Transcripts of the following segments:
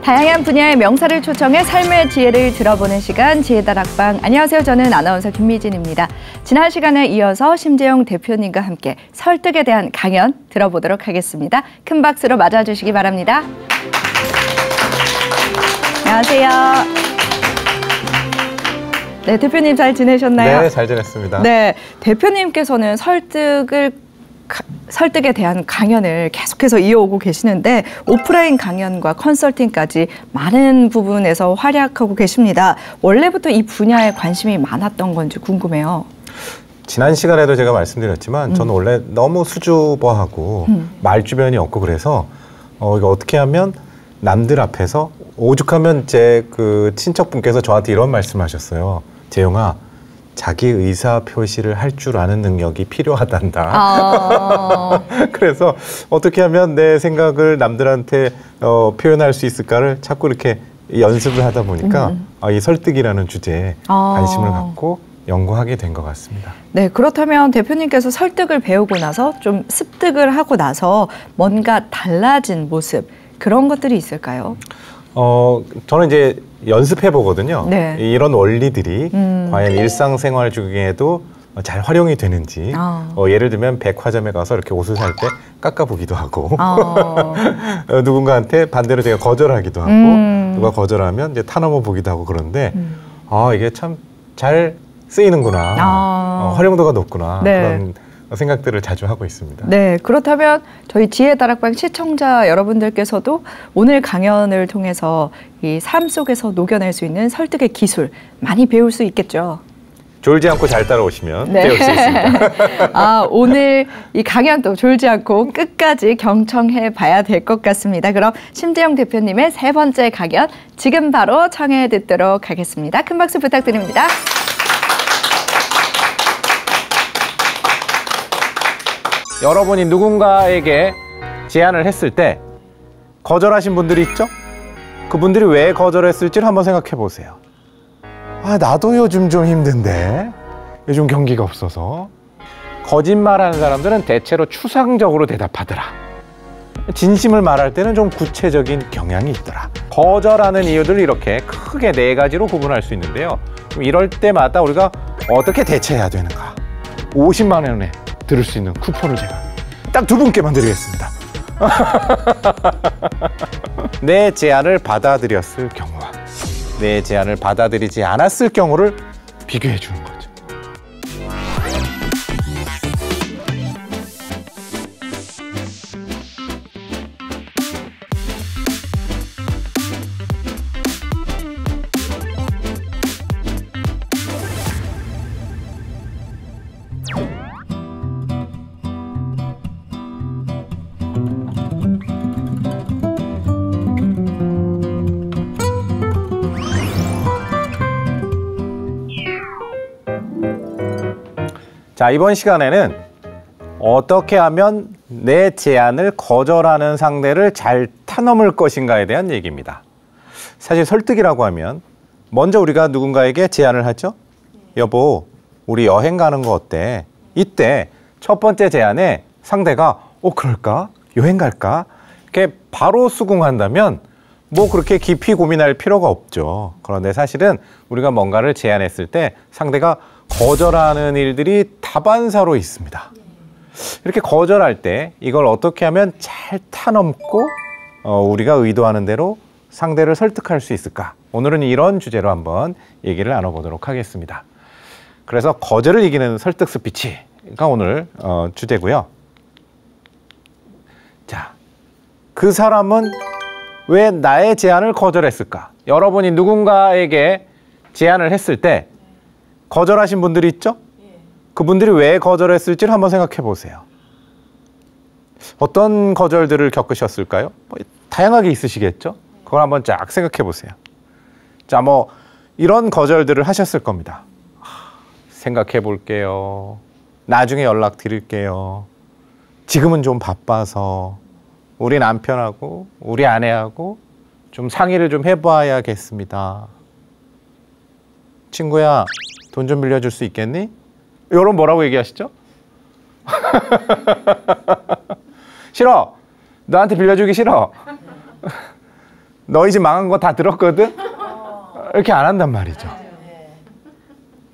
다양한 분야의 명사를 초청해 삶의 지혜를 들어보는 시간 지혜다락방. 안녕하세요. 저는 아나운서 김미진입니다. 지난 시간에 이어서 심재용 대표님과 함께 설득에 대한 강연 들어보도록 하겠습니다. 큰 박수로 맞아주시기 바랍니다. 안녕하세요. 네, 대표님 잘 지내셨나요? 네, 잘 지냈습니다. 네, 대표님께서는 설득에 대한 강연을 계속해서 이어오고 계시는데 오프라인 강연과 컨설팅까지 많은 부분에서 활약하고 계십니다. 원래부터 이 분야에 관심이 많았던 건지 궁금해요. 지난 시간에도 제가 말씀드렸지만 저는 원래 너무 수줍어하고 말주변이 없고 그래서 이거 어떻게 하면 남들 앞에서 오죽하면 제 그 친척분께서 저한테 이런 말씀하셨어요. 재용아, 자기 의사 표시를 할 줄 아는 능력이 필요하단다. 그래서 어떻게 하면 내 생각을 남들한테 표현할 수 있을까를 자꾸 이렇게 연습을 하다 보니까 이 설득이라는 주제에 관심을 갖고 연구하게 된 것 같습니다. 네, 그렇다면 대표님께서 설득을 배우고 나서 좀 습득을 하고 나서 뭔가 달라진 모습, 그런 것들이 있을까요? 저는 이제 연습해 보거든요. 네. 이런 원리들이 과연 일상생활 중에도 잘 활용이 되는지. 예를 들면 백화점에 가서 이렇게 옷을 살 때 깎아보기도 하고 누군가한테 반대로 제가 거절하기도 하고 누가 거절하면 이제 타넘어 보기도 하고 그런데 이게 참 잘 쓰이는구나. 활용도가 높구나. 네. 그런 생각들을 자주 하고 있습니다. 네, 그렇다면 저희 지혜다락방 시청자 여러분들께서도 오늘 강연을 통해서 이 삶 속에서 녹여낼 수 있는 설득의 기술 많이 배울 수 있겠죠? 졸지 않고 잘 따라오시면 네. 배울 수 있습니다. 오늘 이 강연도 졸지 않고 끝까지 경청해 봐야 될 것 같습니다. 그럼 심재용 대표님의 세 번째 강연 지금 바로 청해 듣도록 하겠습니다. 큰 박수 부탁드립니다. 여러분이 누군가에게 제안을 했을 때 거절하신 분들이 있죠? 그분들이 왜 거절했을지를 한번 생각해 보세요. 나도 요즘 좀 힘든데, 요즘 경기가 없어서. 거짓말하는 사람들은 대체로 추상적으로 대답하더라. 진심을 말할 때는 좀 구체적인 경향이 있더라. 거절하는 이유들을 이렇게 크게 4가지로 구분할 수 있는데요. 이럴 때마다 우리가 어떻게 대처해야 되는가? 50만 원에 들을 수 있는 쿠폰을 제가 딱 2분께만 드리겠습니다. 내 제안을 받아들였을 경우와 내 제안을 받아들이지 않았을 경우를 비교해 주는 거죠. 자, 이번 시간에는 어떻게 하면 내 제안을 거절하는 상대를 잘 타넘을 것인가에 대한 얘기입니다. 사실 설득이라고 하면 먼저 우리가 누군가에게 제안을 하죠. 여보, 우리 여행 가는 거 어때? 이때 첫 번째 제안에 상대가 그럴까? 여행 갈까? 이렇게 바로 수긍한다면 뭐 그렇게 깊이 고민할 필요가 없죠. 그런데 사실은 우리가 뭔가를 제안했을 때 상대가 거절하는 일들이 다반사로 있습니다. 이렇게 거절할 때 이걸 어떻게 하면 잘 타넘고 우리가 의도하는 대로 상대를 설득할 수 있을까? 오늘은 이런 주제로 한번 얘기를 나눠보도록 하겠습니다. 그래서 거절을 이기는 설득 스피치가 오늘 주제고요. 자, 그 사람은 왜 나의 제안을 거절했을까? 여러분이 누군가에게 제안을 했을 때 거절하신 분들이 있죠? 그분들이 왜 거절했을지를 한번 생각해 보세요. 어떤 거절들을 겪으셨을까요? 다양하게 있으시겠죠? 그걸 한번 쫙 생각해 보세요. 자, 이런 거절들을 하셨을 겁니다. 생각해 볼게요. 나중에 연락드릴게요. 지금은 좀 바빠서 우리 남편하고 우리 아내하고 좀 상의를 좀 해봐야겠습니다. 친구야, 돈 좀 빌려줄 수 있겠니? 여러분 뭐라고 얘기하시죠? 싫어. 너한테 빌려주기 싫어. 너희 집 망한 거 다 들었거든? 이렇게 안 한단 말이죠.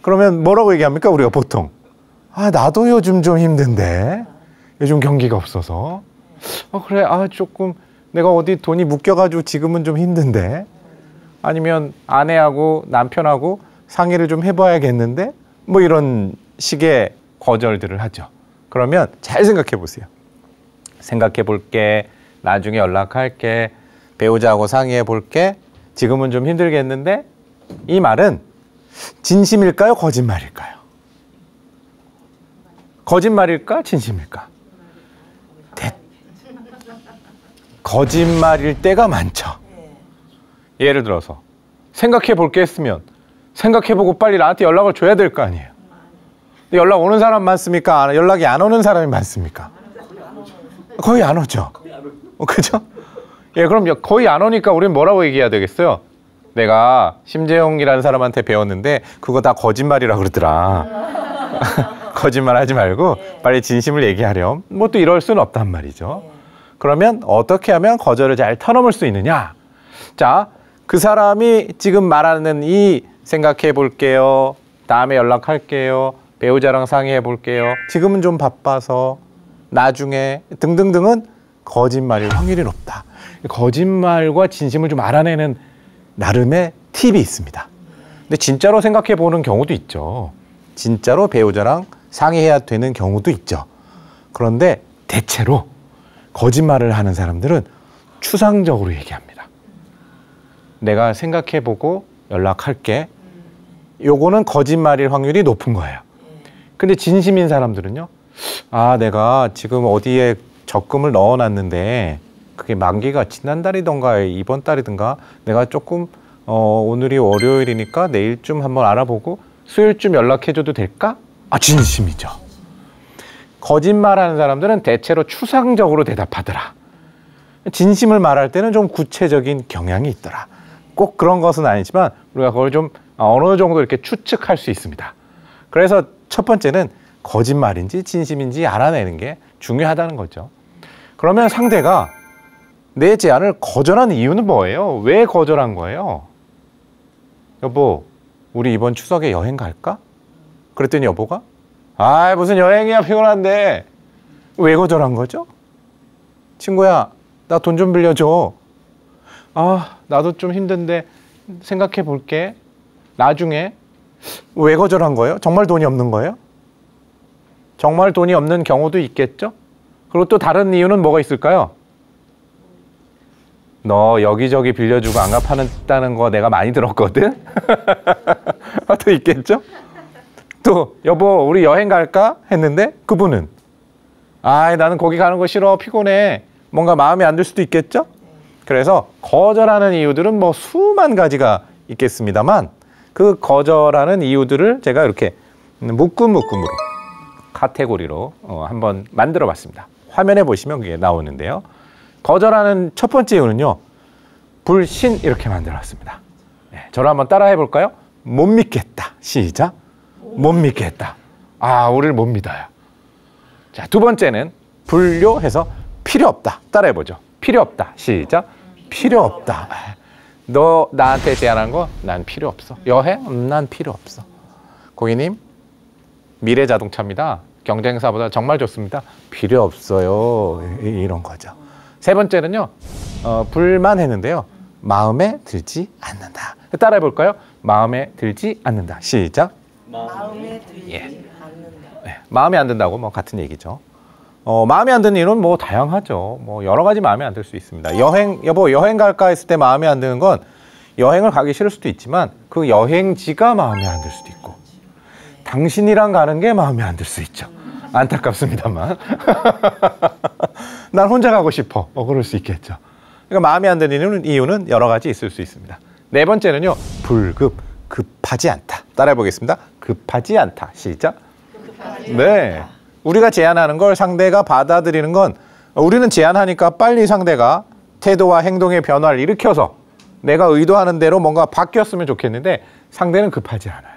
그러면 뭐라고 얘기합니까? 우리가 보통. 아, 나도 요즘 좀 힘든데. 요즘 경기가 없어서. 그래, 조금 내가 어디 돈이 묶여가지고 지금은 좀 힘든데. 아니면 아내하고 남편하고 상의를 좀 해봐야겠는데. 뭐 이런 식의 거절들을 하죠. 그러면 잘 생각해 보세요. 생각해 볼게. 나중에 연락할게. 배우자하고 상의해 볼게. 지금은 좀 힘들겠는데. 이 말은 진심일까요? 거짓말일까요? 거짓말일까? 진심일까? 거짓말일 때가 많죠. 예를 들어서 생각해 볼게 했으면 생각해 보고 빨리 나한테 연락을 줘야 될 거 아니에요. 근데 연락 오는 사람 많습니까? 연락이 안 오는 사람이 많습니까? 거의 안 오죠. 그죠? 예, 그럼 거의 안 오니까 우리는 뭐라고 얘기해야 되겠어요? 내가 심재용이라는 사람한테 배웠는데 그거 다 거짓말이라 그러더라. 거짓말 하지 말고 빨리 진심을 얘기하렴. 뭐 또 이럴 수는 없단 말이죠. 그러면 어떻게 하면 거절을 잘 터넘을 수 있느냐? 자, 그 사람이 지금 말하는 이 생각해 볼게요. 다음에 연락할게요. 배우자랑 상의해 볼게요. 지금은 좀 바빠서 나중에 등등등은 거짓말일 확률이 높다. 거짓말과 진심을 좀 알아내는 나름의 팁이 있습니다. 근데 진짜로 생각해 보는 경우도 있죠. 진짜로 배우자랑 상의해야 되는 경우도 있죠. 그런데 대체로 거짓말을 하는 사람들은 추상적으로 얘기합니다. 내가 생각해 보고 연락할게. 요거는 거짓말일 확률이 높은 거예요. 근데 진심인 사람들은요. 내가 지금 어디에 적금을 넣어놨는데 그게 만기가 지난달이던가 이번 달이든가 내가 조금 오늘이 월요일이니까 내일쯤 한번 알아보고 수요일쯤 연락해줘도 될까? 진심이죠. 거짓말하는 사람들은 대체로 추상적으로 대답하더라. 진심을 말할 때는 좀 구체적인 경향이 있더라. 꼭 그런 것은 아니지만 우리가 그걸 좀 어느 정도 이렇게 추측할 수 있습니다. 그래서 첫 번째는 거짓말인지 진심인지 알아내는 게 중요하다는 거죠. 그러면 상대가 내 제안을 거절한 이유는 뭐예요? 왜 거절한 거예요? 여보, 우리 이번 추석에 여행 갈까? 그랬더니 여보가 무슨 여행이야, 피곤한데. 왜 거절한 거죠? 친구야, 나 돈 좀 빌려줘. 나도 좀 힘든데 생각해 볼게. 나중에. 왜 거절한 거예요? 정말 돈이 없는 거예요? 정말 돈이 없는 경우도 있겠죠? 그리고 또 다른 이유는 뭐가 있을까요? 너 여기저기 빌려주고 안 갚아낸다는 거 내가 많이 들었거든? 또 있겠죠? 또 여보, 우리 여행 갈까? 했는데 그분은 나는 거기 가는 거 싫어, 피곤해. 뭔가 마음에 안 들 수도 있겠죠? 그래서 거절하는 이유들은 뭐 수만 가지가 있겠습니다만 그 거절하는 이유들을 제가 이렇게 묶음으로 카테고리로 한번 만들어 봤습니다. 화면에 보시면 그게 나오는데요. 거절하는 첫 번째 이유는요. 불신 이렇게 만들었습니다. 저를 한번 따라해 볼까요? 못 믿겠다. 시작. 못 믿겠다. 우리를 못 믿어요. 자, 두 번째는 불료해서 필요 없다. 따라해 보죠. 필요 없다. 시작. 필요 없다. 너 나한테 제안한 거 난 필요 없어. 여행? 난 필요 없어. 고객님, 미래 자동차입니다. 경쟁사보다 정말 좋습니다. 필요 없어요. 이런 거죠. 세 번째는요. 불만했는데요. 마음에 들지 않는다. 따라해 볼까요? 마음에 들지 않는다. 시작. 마음에 들지 않는다. 마음에 안 든다고 뭐 같은 얘기죠. 마음에 안 드는 이유는 뭐 다양하죠. 뭐 여러 가지 마음에 안 들 수 있습니다. 여보 여행 갈까 했을 때 마음에 안 드는 건 여행을 가기 싫을 수도 있지만 그 여행지가 마음에 안 들 수도 있고 당신이랑 가는 게 마음에 안 들 수 있죠. 안타깝습니다만. 난 혼자 가고 싶어. 그럴 수 있겠죠. 그러니까 마음에 안 드는 이유는 여러 가지 있을 수 있습니다. 네 번째는요. 급하지 않다. 따라해 보겠습니다. 급하지 않다. 시작. 네. 우리가 제안하는 걸 상대가 받아들이는 건 우리는 제안하니까 빨리 상대가 태도와 행동의 변화를 일으켜서 내가 의도하는 대로 뭔가 바뀌었으면 좋겠는데 상대는 급하지 않아요.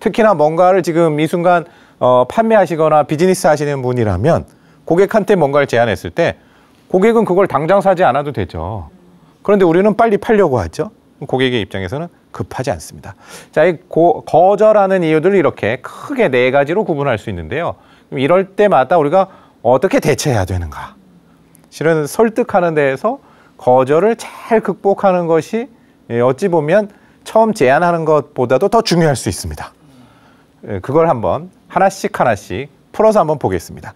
특히나 뭔가를 지금 이 순간 판매하시거나 비즈니스 하시는 분이라면 고객한테 뭔가를 제안했을 때 고객은 그걸 당장 사지 않아도 되죠. 그런데 우리는 빨리 팔려고 하죠. 고객의 입장에서는 급하지 않습니다. 자, 이 거절하는 이유들을 이렇게 크게 4가지로 구분할 수 있는데요. 이럴 때마다 우리가 어떻게 대처해야 되는가? 실은 설득하는 데에서 거절을 잘 극복하는 것이 어찌 보면 처음 제안하는 것보다도 더 중요할 수 있습니다. 그걸 한번 하나씩 풀어서 한번 보겠습니다.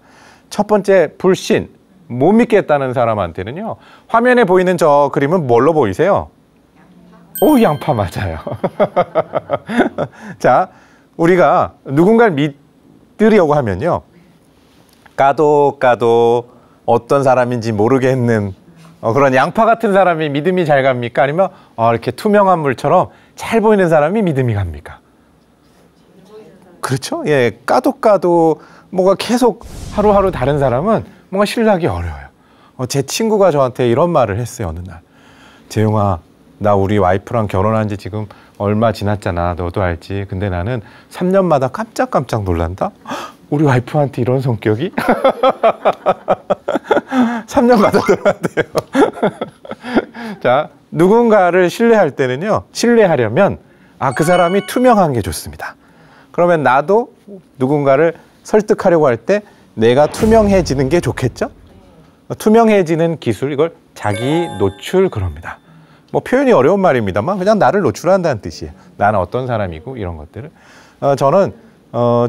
첫 번째, 불신, 못 믿겠다는 사람한테는요. 화면에 보이는 저 그림은 뭘로 보이세요? 오, 양파 맞아요. 자, 우리가 누군가를 믿으려고 하면요. 까도 어떤 사람인지 모르겠는 그런 양파 같은 사람이 믿음이 잘 갑니까? 아니면 이렇게 투명한 물처럼 잘 보이는 사람이 믿음이 갑니까? 그렇죠? 예, 까도 뭔가 계속 하루하루 다른 사람은 뭔가 신뢰하기 어려워요. 제 친구가 저한테 이런 말을 했어요, 어느 날. 재용아, 나 우리 와이프랑 결혼한 지 지금 얼마 지났잖아. 너도 알지? 근데 나는 3년마다 깜짝깜짝 놀란다? 우리 와이프한테 이런 성격이? 3년마다 놀란대요. 자, 누군가를 신뢰할 때는요. 신뢰하려면 그 사람이 투명한 게 좋습니다. 그러면 나도 누군가를 설득하려고 할 때 내가 투명해지는 게 좋겠죠? 투명해지는 기술, 이걸 자기 노출 그럽니다. 뭐 표현이 어려운 말입니다만 그냥 나를 노출한다는 뜻이에요. 나는 어떤 사람이고 이런 것들을. 저는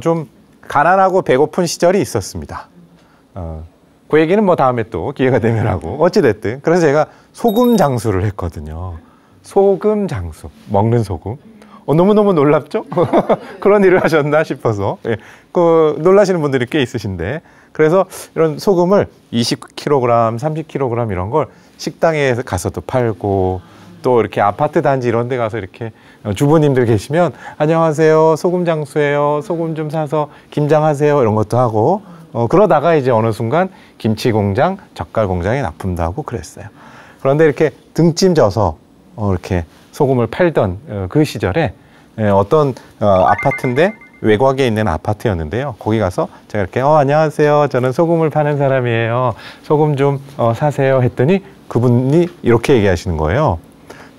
좀 가난하고 배고픈 시절이 있었습니다. 그 얘기는 뭐 다음에 또 기회가 되면 하고 어찌됐든 그래서 제가 소금 장수를 했거든요. 소금 장수, 먹는 소금. 너무너무 놀랍죠? 그런 일을 하셨나 싶어서. 예. 놀라시는 분들이 꽤 있으신데. 그래서 이런 소금을 20kg, 30kg 이런 걸 식당에 가서도 팔고 또 이렇게 아파트 단지 이런 데 가서 이렇게 주부님들 계시면 안녕하세요. 소금 장수예요. 소금 좀 사서 김장하세요. 이런 것도 하고 그러다가 이제 어느 순간 김치 공장, 젓갈 공장에 납품도 하고 그랬어요. 그런데 이렇게 등짐 져서 이렇게 소금을 팔던 그 시절에 어떤 아파트인데 외곽에 있는 아파트였는데요. 거기 가서 제가 이렇게 안녕하세요. 저는 소금을 파는 사람이에요. 소금 좀 사세요 했더니 그분이 이렇게 얘기하시는 거예요.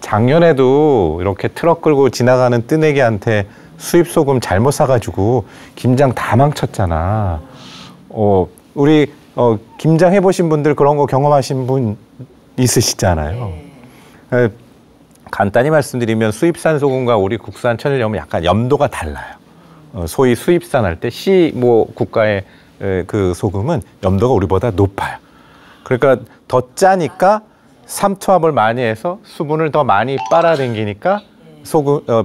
작년에도 이렇게 트럭 끌고 지나가는 뜨내기한테 수입 소금 잘못 사가지고 김장 다 망쳤잖아. 우리 김장 해보신 분들 그런 거 경험하신 분 있으시잖아요. 간단히 말씀드리면 수입산 소금과 우리 국산 천일염은 약간 염도가 달라요. 소위 수입산 할 때 뭐 국가의 그 소금은 염도가 우리보다 높아요. 그러니까 더 짜니까 삼투압을 많이 해서 수분을 더 많이 빨아당기니까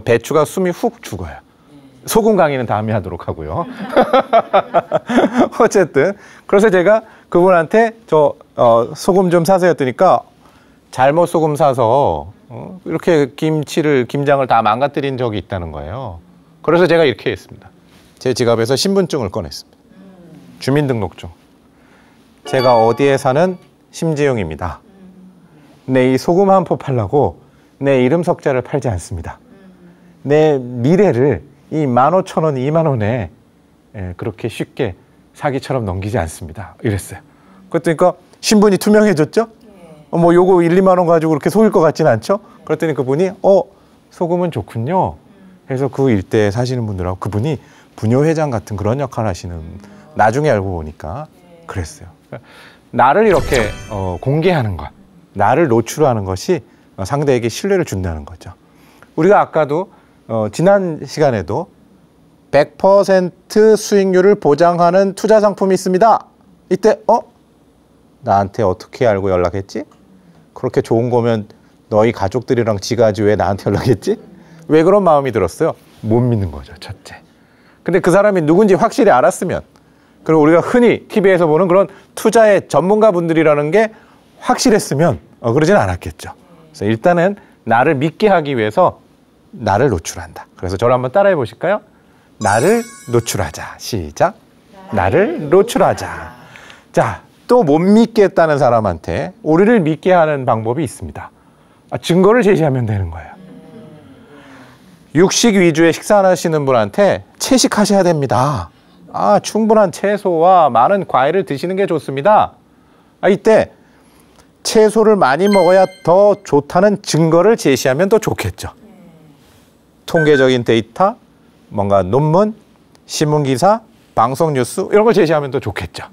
배추가 숨이 훅 죽어요. 소금 강의는 다음에 하도록 하고요. 어쨌든 그래서 제가 그분한테 소금 좀 사세요 했더니까 잘못 소금 사서 이렇게 김장을 다 망가뜨린 적이 있다는 거예요. 그래서 제가 이렇게 했습니다. 제 지갑에서 신분증을 꺼냈습니다. 주민등록증. 제가 어디에 사는 심재용입니다. 내 이 소금 한 포 팔라고 내 이름 석자를 팔지 않습니다. 내 미래를 이 15,000원, 2만 원에 그렇게 쉽게 사기처럼 넘기지 않습니다. 이랬어요. 그랬더니까 신분이 투명해졌죠? 뭐 요거 1, 2만 원 가지고 그렇게 속일 것 같지는 않죠? 그랬더니 그분이 소금은 좋군요. 그래서 그 일대에 사시는 분들하고 그분이 부녀회장 같은 그런 역할을 하시는 나중에 알고 보니까 그랬어요. 나를 이렇게 공개하는 것, 나를 노출하는 것이 상대에게 신뢰를 준다는 거죠. 우리가 아까도 지난 시간에도 100% 수익률을 보장하는 투자 상품이 있습니다. 이때 나한테 어떻게 알고 연락했지? 그렇게 좋은 거면 너희 가족들이랑 지가지 왜 나한테 연락했지? 왜 그런 마음이 들었어요? 못 믿는 거죠, 첫째. 근데 그 사람이 누군지 확실히 알았으면, 그리고 우리가 흔히 TV에서 보는 그런 투자의 전문가분들이라는 게 확실했으면 그러진 않았겠죠. 그래서 일단은 나를 믿게 하기 위해서 나를 노출한다. 그래서 저를 한번 따라해 보실까요? 나를 노출하자. 시작. 나를 노출하자. 자, 또 못 믿겠다는 사람한테 우리를 믿게 하는 방법이 있습니다. 증거를 제시하면 되는 거예요. 육식 위주의 식사하시는 분한테 채식하셔야 됩니다. 충분한 채소와 많은 과일을 드시는 게 좋습니다. 이때 채소를 많이 먹어야 더 좋다는 증거를 제시하면 더 좋겠죠. 통계적인 데이터, 뭔가 논문, 신문기사, 방송 뉴스 이런 걸 제시하면 더 좋겠죠.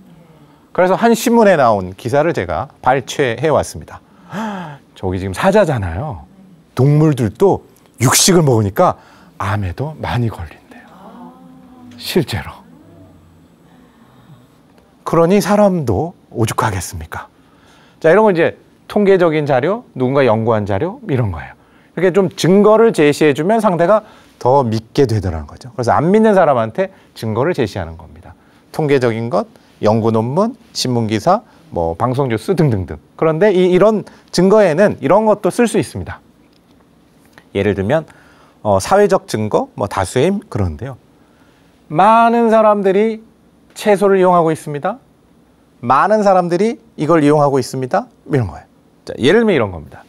그래서 한 신문에 나온 기사를 제가 발췌해 왔습니다. 저기 지금 사자잖아요. 동물들도 육식을 먹으니까 암에도 많이 걸린대요. 실제로. 그러니 사람도 오죽하겠습니까? 자, 이런 건 이제 통계적인 자료, 누군가 연구한 자료 이런 거예요. 이렇게 좀 증거를 제시해주면 상대가 더 믿게 되더라는 거죠. 그래서 안 믿는 사람한테 증거를 제시하는 겁니다. 통계적인 것, 연구 논문, 신문기사, 뭐 방송 뉴스 등등등. 그런데 이런 증거에는 이런 것도 쓸 수 있습니다. 예를 들면 사회적 증거, 뭐 다수의 힘 그런데요. 많은 사람들이 채소를 이용하고 있습니다. 많은 사람들이 이걸 이용하고 있습니다. 이런 거예요. 자, 예를 들면 이런 겁니다.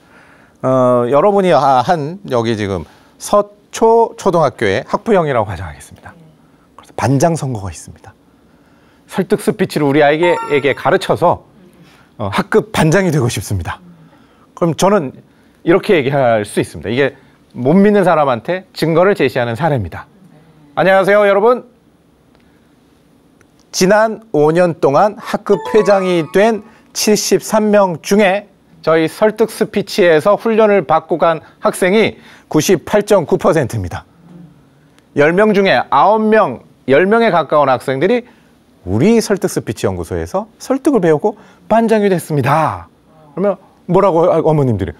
여러분이 한 여기 지금 서초 초등학교의 학부형이라고 가정하겠습니다. 그래서 반장 선거가 있습니다. 설득 스피치를 우리 아이에게 가르쳐서 학급 반장이 되고 싶습니다. 그럼 저는 이렇게 얘기할 수 있습니다. 이게 못 믿는 사람한테 증거를 제시하는 사례입니다. 안녕하세요, 여러분. 지난 5년 동안 학급 회장이 된 73명 중에 저희 설득 스피치에서 훈련을 받고 간 학생이 98.9%입니다. 10명 중에 9명, 10명에 가까운 학생들이 우리 설득 스피치 연구소에서 설득을 배우고 반장이 됐습니다. 그러면 뭐라고 어머님들이?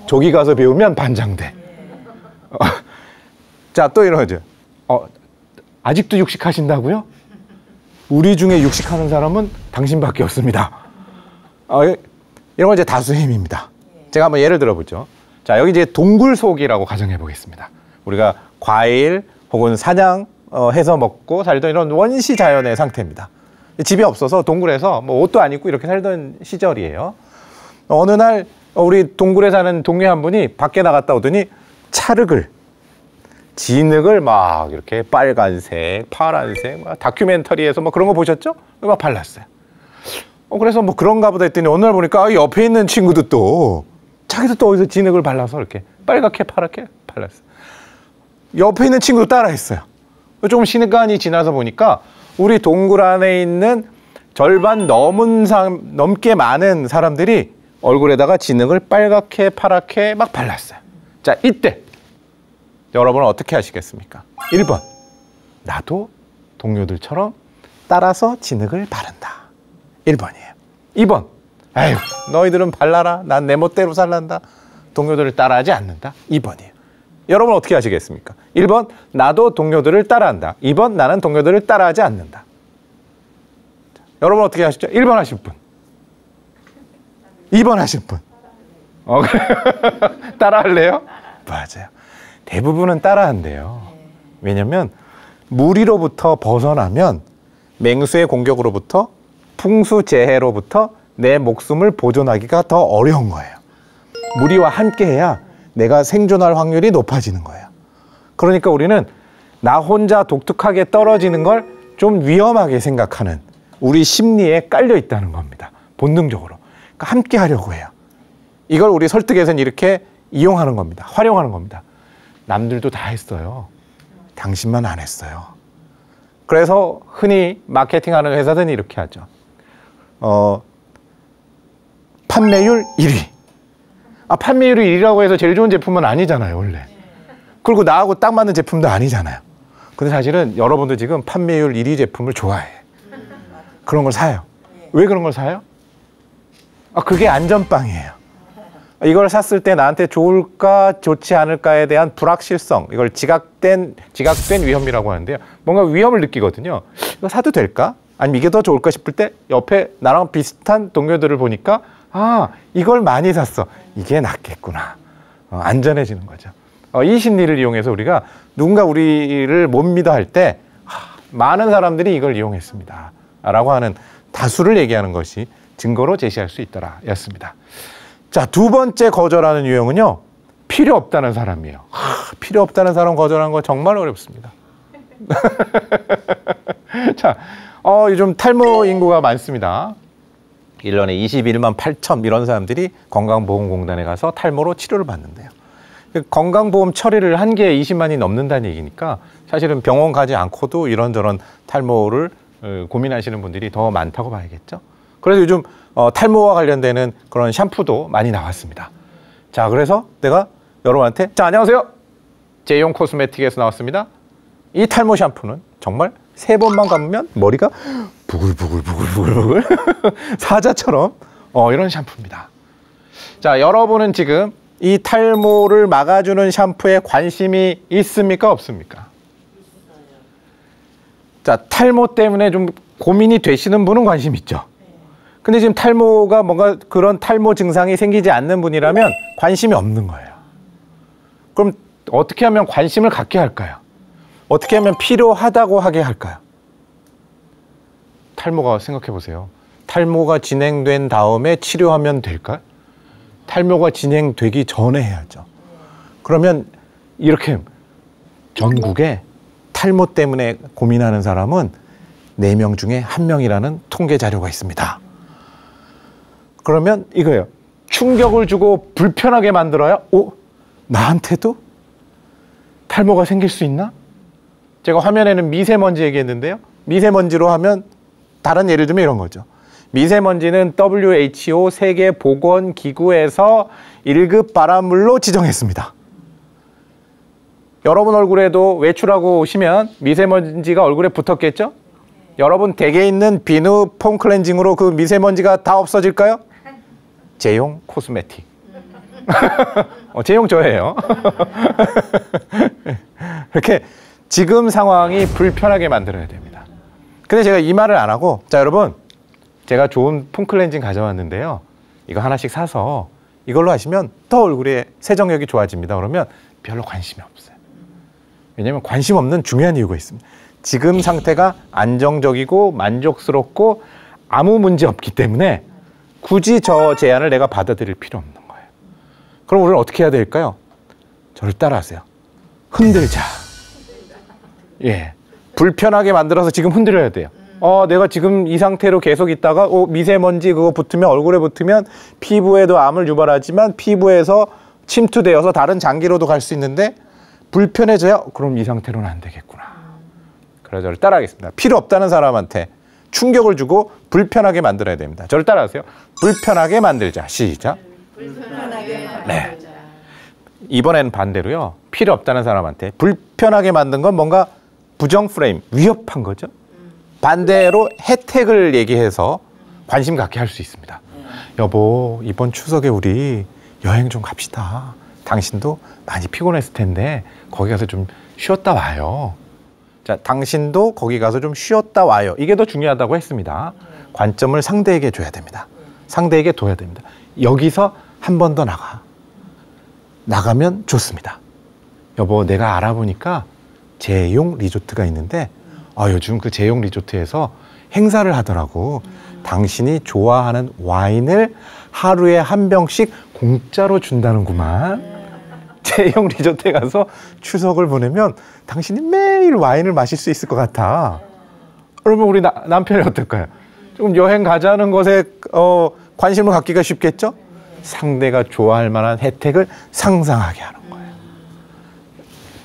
저기 가서 배우면 반장 돼. 자, 또 이러죠. 아직도 육식하신다고요? 우리 중에 육식하는 사람은 당신밖에 없습니다. 이런 건 이제 다수의 힘입니다. 제가 한번 예를 들어보죠. 자, 여기 이제 동굴속이라고 가정해 보겠습니다. 우리가 과일 혹은 사냥해서 먹고 살던 이런 원시 자연의 상태입니다. 집이 없어서 동굴에서 뭐 옷도 안 입고 이렇게 살던 시절이에요. 어느 날 우리 동굴에 사는 동료 한 분이 밖에 나갔다 오더니 진흙을 막 이렇게 빨간색, 파란색, 막 다큐멘터리에서 뭐 그런 거 보셨죠? 막 발랐어요. 그래서 뭐 그런가 보다 했더니 어느 날 보니까 옆에 있는 친구도 또 자기도 또 어디서 진흙을 발라서 이렇게 빨갛게 파랗게 발랐어요. 옆에 있는 친구도 따라했어요. 조금 시간이 지나서 보니까 우리 동굴 안에 있는 절반 넘게 많은 사람들이 얼굴에다가 진흙을 빨갛게 파랗게 막 발랐어요. 자, 이때 여러분은 어떻게 하시겠습니까? 1번, 나도 동료들처럼 따라서 진흙을 바른다. 1번이에요. 2번, 아유, 너희들은 발라라. 난 내 멋대로 살란다. 동료들을 따라하지 않는다. 2번이에요. 여러분 어떻게 하시겠습니까? 1번, 나도 동료들을 따라한다. 2번, 나는 동료들을 따라하지 않는다. 여러분 어떻게 하시죠? 1번 하실 분. 2번 하실 분. 따라할래요? 맞아요. 대부분은 따라한대요. 왜냐면 무리로부터 벗어나면 맹수의 공격으로부터 풍수재해로부터 내 목숨을 보존하기가 더 어려운 거예요. 무리와 함께해야 내가 생존할 확률이 높아지는 거예요. 그러니까 우리는 나 혼자 독특하게 떨어지는 걸 좀 위험하게 생각하는 우리 심리에 깔려 있다는 겁니다. 본능적으로. 그러니까 함께 하려고 해요. 이걸 우리 설득에서는 이렇게 이용하는 겁니다. 활용하는 겁니다. 남들도 다 했어요. 당신만 안 했어요. 그래서 흔히 마케팅하는 회사들은 이렇게 하죠. 판매율 1위. 판매율이 1위라고 해서 제일 좋은 제품은 아니잖아요, 원래. 그리고 나하고 딱 맞는 제품도 아니잖아요. 근데 사실은 여러분도 지금 판매율 1위 제품을 좋아해. 그런 걸 사요. 왜 그런 걸 사요? 그게 안전빵이에요. 이걸 샀을 때 나한테 좋을까 좋지 않을까에 대한 불확실성, 이걸 지각된 위험이라고 하는데요. 뭔가 위험을 느끼거든요. 이거 사도 될까? 아니면 이게 더 좋을까 싶을 때 옆에 나랑 비슷한 동료들을 보니까 이걸 많이 샀어. 이게 낫겠구나. 안전해지는 거죠. 이 심리를 이용해서 우리가 누군가 우리를 못 믿어 할 때 많은 사람들이 이걸 이용했습니다. 라고 하는 다수를 얘기하는 것이 증거로 제시할 수 있더라 였습니다. 자, 두 번째 거절하는 유형은요. 필요 없다는 사람이에요. 필요 없다는 사람 거절하는 거 정말 어렵습니다. 자, 요즘 탈모 인구가 많습니다. 1년에 21만 8천 이런 사람들이 건강보험공단에 가서 탈모로 치료를 받는데요. 건강보험 처리를 한 게 20만이 넘는다는 얘기니까 사실은 병원 가지 않고도 이런저런 탈모를 고민하시는 분들이 더 많다고 봐야겠죠. 그래서 요즘 탈모와 관련되는 그런 샴푸도 많이 나왔습니다. 자, 그래서 내가 여러분한테 자, 안녕하세요. 제이용 코스메틱에서 나왔습니다. 이 탈모 샴푸는 정말 3번만 감으면 머리가 부글부글 사자처럼 이런 샴푸입니다. 자, 여러분은 지금 이 탈모를 막아주는 샴푸에 관심이 있습니까? 없습니까? 자, 탈모 때문에 좀 고민이 되시는 분은 관심 있죠. 근데 지금 탈모가 뭔가 그런 탈모 증상이 생기지 않는 분이라면 관심이 없는 거예요. 그럼 어떻게 하면 관심을 갖게 할까요? 어떻게 하면 필요하다고 하게 할까요? 탈모가 생각해 보세요. 탈모가 진행된 다음에 치료하면 될까요? 탈모가 진행되기 전에 해야죠. 그러면 이렇게 전국에 탈모 때문에 고민하는 사람은 4명 중에 1명이라는 통계 자료가 있습니다. 그러면 이거예요. 충격을 주고 불편하게 만들어야 나한테도 탈모가 생길 수 있나? 제가 화면에는 미세먼지 얘기했는데요. 미세먼지로 하면 다른 예를 들면 이런 거죠. 미세먼지는 WHO 세계보건기구에서 1급 발암물로 지정했습니다. 여러분 얼굴에도 외출하고 오시면 미세먼지가 얼굴에 붙었겠죠? 여러분 댁에 있는 비누 폼 클렌징으로 그 미세먼지가 다 없어질까요? 제이용 코스메틱. 제이용 저예요. 이렇게 지금 상황이 불편하게 만들어야 됩니다. 근데 제가 이 말을 안 하고, 자, 여러분, 제가 좋은 폼 클렌징 가져왔는데요. 이거 하나씩 사서 이걸로 하시면 더 얼굴에 세정력이 좋아집니다. 그러면 별로 관심이 없어요. 왜냐하면 관심 없는 중요한 이유가 있습니다. 지금 상태가 안정적이고 만족스럽고 아무 문제 없기 때문에 굳이 저 제안을 내가 받아들일 필요 없는 거예요. 그럼 우리는 어떻게 해야 될까요? 저를 따라하세요. 흔들자. 예, 불편하게 만들어서 지금 흔들어야 돼요. 내가 지금 이 상태로 계속 있다가 미세먼지 그거 붙으면 얼굴에 붙으면 피부에도 암을 유발하지만 피부에서 침투되어서 다른 장기로도 갈 수 있는데 불편해져야 그럼 이 상태로는 안 되겠구나. 그래서 저를 따라하겠습니다. 필요 없다는 사람한테 충격을 주고 불편하게 만들어야 됩니다. 저를 따라하세요. 불편하게 만들자. 시작. 불편하게 만들자. 네. 이번에는 반대로요. 필요 없다는 사람한테 불편하게 만든 건 뭔가 부정 프레임, 위협한 거죠. 반대로 혜택을 얘기해서 관심 갖게 할 수 있습니다. 여보, 이번 추석에 우리 여행 좀 갑시다. 당신도 많이 피곤했을 텐데 거기 가서 좀 쉬었다 와요. 자, 당신도 거기 가서 좀 쉬었다 와요. 이게 더 중요하다고 했습니다. 관점을 상대에게 줘야 됩니다. 상대에게 둬야 됩니다. 여기서 한 번 더 나가면 좋습니다. 여보, 내가 알아보니까 제용 리조트가 있는데 요즘 그 제용 리조트에서 행사를 하더라고. 당신이 좋아하는 와인을 하루에 한 병씩 공짜로 준다는구만. 제용 리조트에 가서 추석을 보내면 당신이 매일 와인을 마실 수 있을 것 같아. 그러면 우리 남편이 어떨까요? 조금 여행 가자는 것에 관심을 갖기가 쉽겠죠? 상대가 좋아할 만한 혜택을 상상하게 하는 거예요.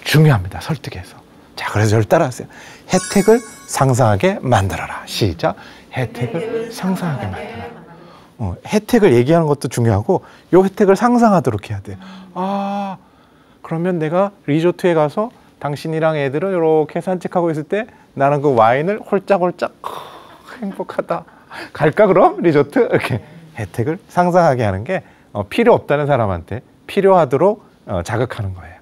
중요합니다. 설득해서. 자, 그래서 저를 따라하세요. 혜택을 상상하게 만들어라. 시작. 혜택을 상상하게 만들어라. 혜택을 얘기하는 것도 중요하고 이 혜택을 상상하도록 해야 돼요. 그러면 내가 리조트에 가서 당신이랑 애들은 이렇게 산책하고 있을 때 나는 그 와인을 홀짝홀짝 행복하다. 갈까 그럼? 리조트? 이렇게 혜택을 상상하게 하는 게 필요 없다는 사람한테 필요하도록 자극하는 거예요.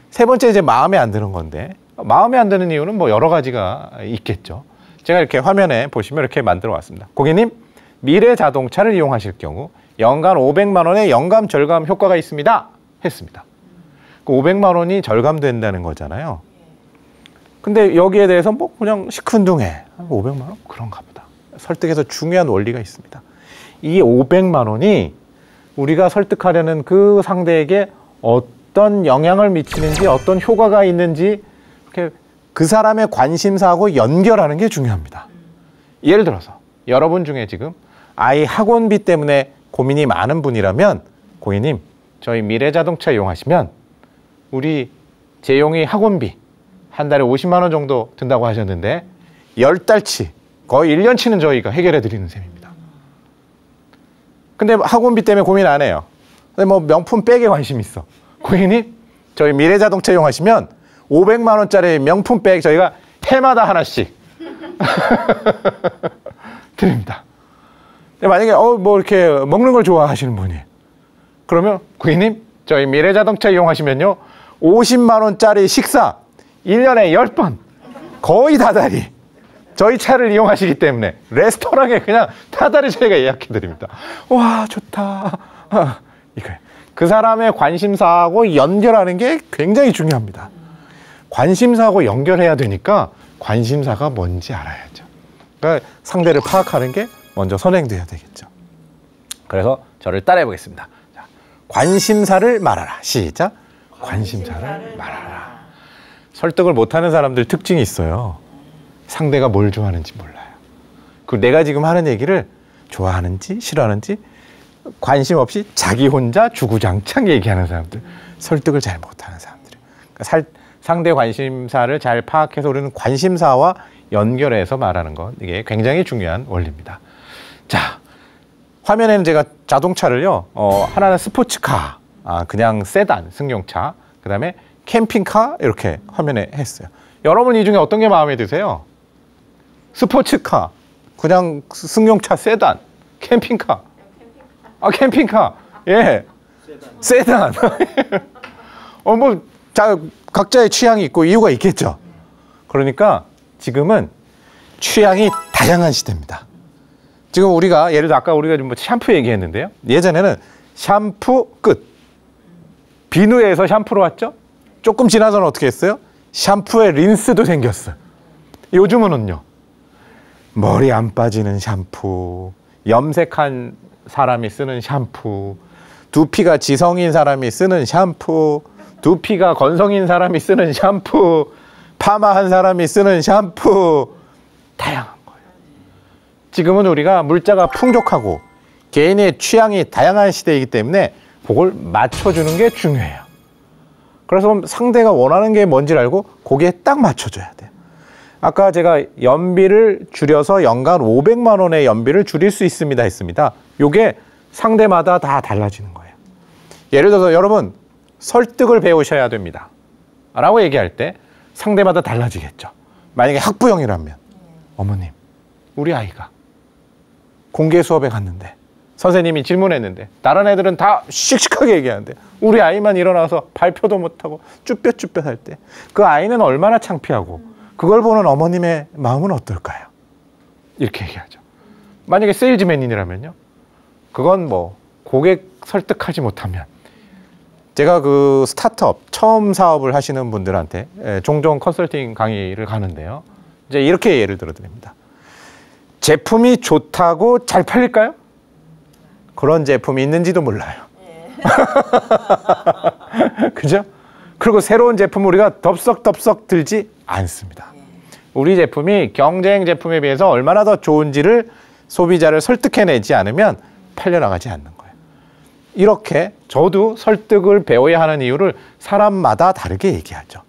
세 번째 이제 마음에 안 드는 건데 마음에 안 드는 이유는 뭐 여러 가지가 있겠죠. 제가 이렇게 화면에 보시면 이렇게 만들어 왔습니다. 고객님, 미래 자동차를 이용하실 경우 연간 500만 원의 연감 절감 효과가 있습니다. 했습니다. 그 500만 원이 절감된다는 거잖아요. 근데 여기에 대해서 뭐 그냥 시큰둥해. 500만 원? 그런가 보다. 설득에서 중요한 원리가 있습니다. 이 500만 원이 우리가 설득하려는 그 상대에게 어떤 영향을 미치는지 어떤 효과가 있는지 이렇게 그 사람의 관심사하고 연결하는 게 중요합니다. 예를 들어서 여러분 중에 지금 아이 학원비 때문에 고민이 많은 분이라면 고객님, 저희 미래자동차 이용하시면 우리 재용이 학원비 한 달에 50만 원 정도 든다고 하셨는데 10달치, 거의 1년치는 저희가 해결해 드리는 셈입니다. 근데 학원비 때문에 고민 안 해요. 근데 뭐 명품 백에 관심 있어. 고객님, 저희 미래자동차 이용하시면 500만 원짜리 명품 백 저희가 해마다 하나씩 드립니다. 근데 만약에 뭐 이렇게 먹는 걸 좋아하시는 분이, 그러면 고객님, 저희 미래자동차 이용하시면요 50만 원짜리 식사 1년에 10번 거의 다달이 저희 차를 이용하시기 때문에 레스토랑에 그냥 다달이 저희가 예약해 드립니다. 와, 좋다. 이거예요. 그 사람의 관심사하고 연결하는 게 굉장히 중요합니다. 관심사하고 연결해야 되니까 관심사가 뭔지 알아야죠. 그러니까 상대를 파악하는 게 먼저 선행돼야 되겠죠. 그래서 저를 따라해 보겠습니다. 자, 관심사를 말하라. 시작. 관심사를 말하라. 설득을 못하는 사람들 특징이 있어요. 상대가 뭘 좋아하는지 몰라요. 그리고 내가 지금 하는 얘기를 좋아하는지 싫어하는지 관심 없이 자기 혼자 주구장창 얘기하는 사람들, 설득을 잘 못하는 사람들. 그러니까 상대 관심사를 잘 파악해서 우리는 관심사와 연결해서 말하는 것, 이게 굉장히 중요한 원리입니다. 자, 화면에는 제가 자동차를요, 하나는 스포츠카, 그냥 세단, 승용차, 그 다음에 캠핑카 이렇게 화면에 했어요. 여러분 이 중에 어떤 게 마음에 드세요? 스포츠카, 그냥 승용차, 세단, 캠핑카. 캠핑카. 예. 세단. 각자의 취향이 있고 이유가 있겠죠. 그러니까 지금은 취향이 다양한 시대입니다. 지금 우리가 예를 들어 아까 우리가 좀 샴푸 얘기했는데요. 예전에는 샴푸 끝. 비누에서 샴푸로 왔죠. 조금 지나서는 어떻게 했어요? 샴푸에 린스도 생겼어요. 요즘은요. 머리 안 빠지는 샴푸, 염색한 사람이 쓰는 샴푸, 두피가 지성인 사람이 쓰는 샴푸, 두피가 건성인 사람이 쓰는 샴푸, 파마한 사람이 쓰는 샴푸, 다양한 거예요. 지금은 우리가 물자가 풍족하고 개인의 취향이 다양한 시대이기 때문에 그걸 맞춰주는 게 중요해요. 그래서 상대가 원하는 게 뭔지를 알고 거기에 딱 맞춰줘야 돼요. 아까 제가 연비를 줄여서 연간 500만 원의 연비를 줄일 수 있습니다 했습니다. 이게 상대마다 다 달라지는 거예요. 예를 들어서 여러분 설득을 배우셔야 됩니다 라고 얘기할 때 상대마다 달라지겠죠. 만약에 학부형이라면 어머님, 우리 아이가 공개 수업에 갔는데 선생님이 질문했는데 다른 애들은 다 씩씩하게 얘기하는데 우리 아이만 일어나서 발표도 못하고 쭈뼛쭈뼛 할 때 그 아이는 얼마나 창피하고 그걸 보는 어머님의 마음은 어떨까요? 이렇게 얘기하죠. 만약에 세일즈맨이라면요. 그건 뭐 고객 설득하지 못하면 제가 그 스타트업 처음 사업을 하시는 분들한테 종종 컨설팅 강의를 가는데요. 이제 이렇게 예를 들어 드립니다. 제품이 좋다고 잘 팔릴까요? 그런 제품이 있는지도 몰라요. 그죠? 그리고 새로운 제품을 우리가 덥석덥석 들지 않습니다. 우리 제품이 경쟁 제품에 비해서 얼마나 더 좋은지를 소비자를 설득해내지 않으면 팔려나가지 않는 거예요. 이렇게 저도 설득을 배워야 하는 이유를 사람마다 다르게 얘기하죠.